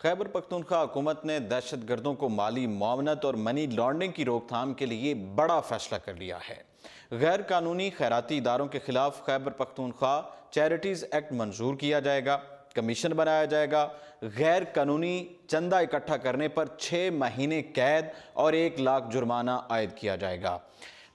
خیبر پختونخوا حکومت نے دہشت گردوں کو مالی معاونت اور منی لانڈرنگ کی روک تھام کے لیے بڑا فیصلہ کر لیا ہے۔ غیر قانونی خیراتی اداروں کے خلاف خیبر پختونخوا چیریٹیز ایکٹ منظور کیا جائے گا، کمیشن بنایا جائے گا، غیر قانونی چندہ اکٹھا کرنے پر 6 مہینے قید اور 1 لاکھ جرمانہ عائد کیا جائے گا۔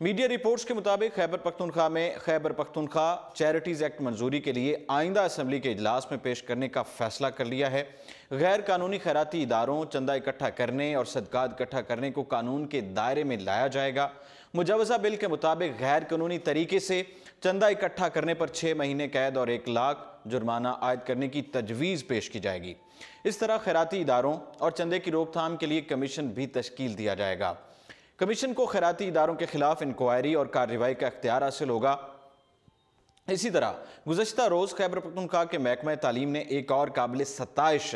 میڈیا رپورٹس کے مطابق خیبر پختونخوا میں خیبر پختونخوا چیریٹیز ایکٹ منظوری کے لیے آئندہ اسمبلی کے اجلاس میں پیش کرنے کا فیصلہ کر لیا ہے۔ غیر قانونی خیراتی اداروں چندہ اکٹھا کرنے اور صدقات اکٹھا کرنے کو قانون کے دائرے میں لایا جائے گا۔ مجوزہ بل کے مطابق غیر قانونی طریقے سے چندہ اکٹھا کرنے پر 6 مہینے قید اور 1 لاکھ جرمانہ عائد کرنے کی تجویز پیش کی جائے گی۔ اس طرح خیراتی اداروں اور چندے کی روک تھام کے لیے کمیشن بھی تشکیل دیا جائے گا۔ کمیشن کو خیراتی اداروں کے خلاف انکوائری اور کارروائی کا اختیار حاصل ہوگا۔ اسی طرح گزشتہ روز خیبر پختونخوا کے محکمہ تعلیم نے ایک اور قابل ستائش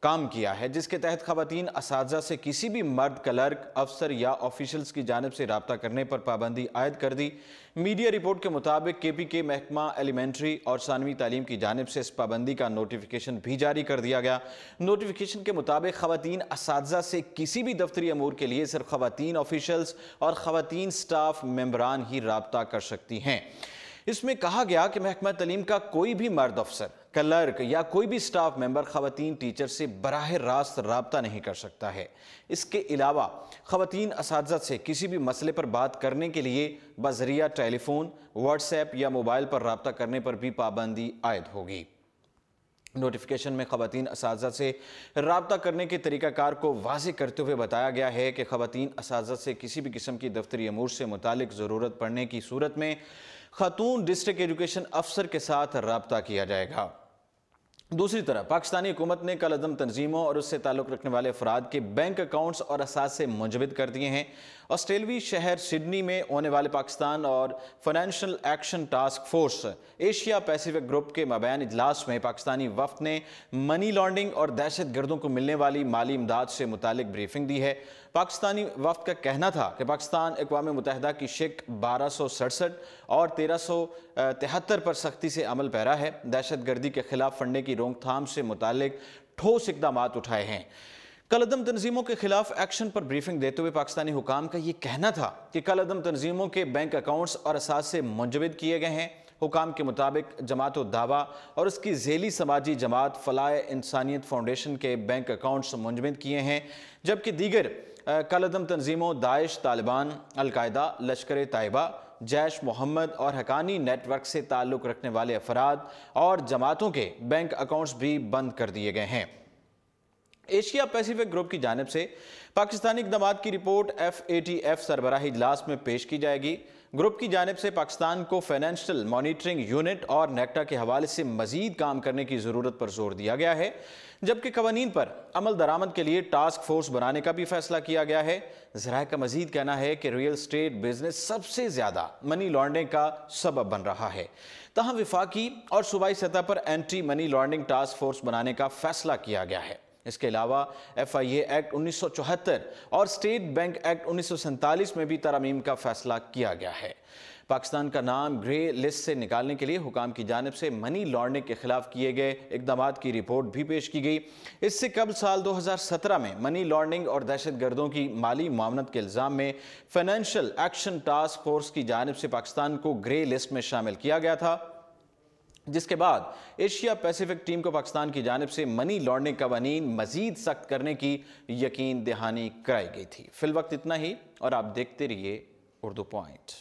کام کیا ہے، جس کے تحت خواتین اساتذہ سے کسی بھی مرد کلرک، افسر یا آفیشلز کی جانب سے رابطہ کرنے پر پابندی عائد کر دی۔ میڈیا رپورٹ کے مطابق کے پی کے محکمہ ایلیمنٹری اور ثانوی تعلیم کی جانب سے اس پابندی کا نوٹیفیکیشن بھی جاری کر دیا گیا۔ نوٹیفیکیشن کے مطابق خواتین اساتذہ سے کسی بھی دفتری امور کے لیے صرف خواتین آفیشلز اور خواتین سٹاف ممبران ہی رابطہ کر سکتی ہیں۔ اس میں کہا گیا کہ محکمہ تعلیم کا کوئی بھی مرد افسر، کلرک یا کوئی بھی سٹاف ممبر خواتین ٹیچر سے براہ راست رابطہ نہیں کر سکتا ہے۔ اس کے علاوہ خواتین اساتذہ سے کسی بھی مسئلے پر بات کرنے کے لیے بذریعہ ٹیلی فون، واٹس ایپ یا موبائل پر رابطہ کرنے پر بھی پابندی عائد ہوگی۔ نوٹیفیکیشن میں خواتین اساتذہ سے رابطہ کرنے کے طریقہ کار کو واضح کرتے ہوئے بتایا گیا ہے کہ خواتین اساتذہ سے کسی بھی قسم کی دفتری امور سے متعلق ضرورت پڑنے کی صورت میں خاتون ڈسٹرکٹ ایجوکیشن افسر کے ساتھ رابطہ کیا جائے گا۔ دوسری طرف پاکستانی حکومت نے کل عدم تنظیموں اور اس سے تعلق رکھنے والے افراد کے بینک اکاؤنٹس اور اثاثے منجمد کر دیے ہیں۔ آسٹریلوی شہر سڈنی میں ہونے والے پاکستان اور financial action task force Asia Pacific group کے مابین اجلاس میں پاکستانی وفد نے منی لانڈرنگ اور دہشت گردوں کو ملنے والی مالی امداد سے متعلق بریفنگ دی ہے۔ پاکستانی وفد کا کہنا تھا کہ پاکستان اقوام متحدہ کی شک 1267 اور 1373 پر سختی سے عمل پیرا ہے، دہشت گردی کے خلاف فنڈنگ کی روک تھام سے متعلق ٹھوس اقدامات اٹھائے ہیں۔ کل عدم تنظیموں کے خلاف ایکشن پر بریفنگ دیتے ہوئے پاکستانی حکام کا یہ کہنا تھا کہ کل عدم تنظیموں کے بینک اکاؤنٹس اور اثاثے منجمد کیے گئے ہیں۔ حکام کے مطابق جماعت الدعوہ اور اس کی ذیلی سماجی جماعت فلاح انسانیت فاؤنڈیشن کے بینک اکاؤنٹس منجمد کیے ہیں، جبکہ دیگر کل عدم تنظیموں داعش، طالبان، القاعدہ، لشکر طیبہ، جیش محمد اور حقانی نیٹ ورک سے تعلق رکھنے والے افراد اور جماعتوں کے بینک اکاؤنٹس بھی بند کر دیے گئے ہیں۔ ایشیا پیسیفک گروپ کی جانب سے پاکستانی اقدامات کی رپورٹ FATF سربراہی اجلاس میں پیش کی جائے گی۔ گروپ کی جانب سے پاکستان کو فائنینشل مانیٹرنگ یونٹ اور نیکٹا کے حوالے سے مزید کام کرنے کی ضرورت پر زور دیا گیا ہے، جبکہ قوانین پر عمل درآمد کے لیے ٹاسک فورس بنانے کا بھی فیصلہ کیا گیا ہے۔ ذرائع کا مزید کہنا ہے کہ ریئل اسٹیٹ بزنس سب سے زیادہ منی لانڈرنگ کا سبب بن رہا ہے، تاہم وفاقی اور صوبائی سطح پر anti money laundering task force بنانے کا فیصلہ کیا گیا ہے۔ اس کے علاوہ FIA ایکٹ 1974 اور اسٹیٹ بینک ایکٹ 1947 میں بھی ترامیم کا فیصلہ کیا گیا ہے۔ پاکستان کا نام گرے لسٹ سے نکالنے کے لیے حکام کی جانب سے منی لانڈرنگ کے خلاف کیے گئے اقدامات کی رپورٹ بھی پیش کی گئی۔ اس سے قبل سال 2017 میں منی لانڈرنگ اور دہشت گردوں کی مالی معاونت کے الزام میں فائنینشل ایکشن ٹاسک فورس کی جانب سے پاکستان کو گرے لسٹ میں شامل کیا گیا تھا، جس کے بعد ایشیا پیسیفک ٹیم کو پاکستان کی جانب سے منی لانڈرنگ قوانین مزید سخت کرنے کی یقین دہانی کرائی گئی تھی۔ فی الوقت اتنا ہی، اور آپ دیکھتے رہیے اردو پوائنٹ۔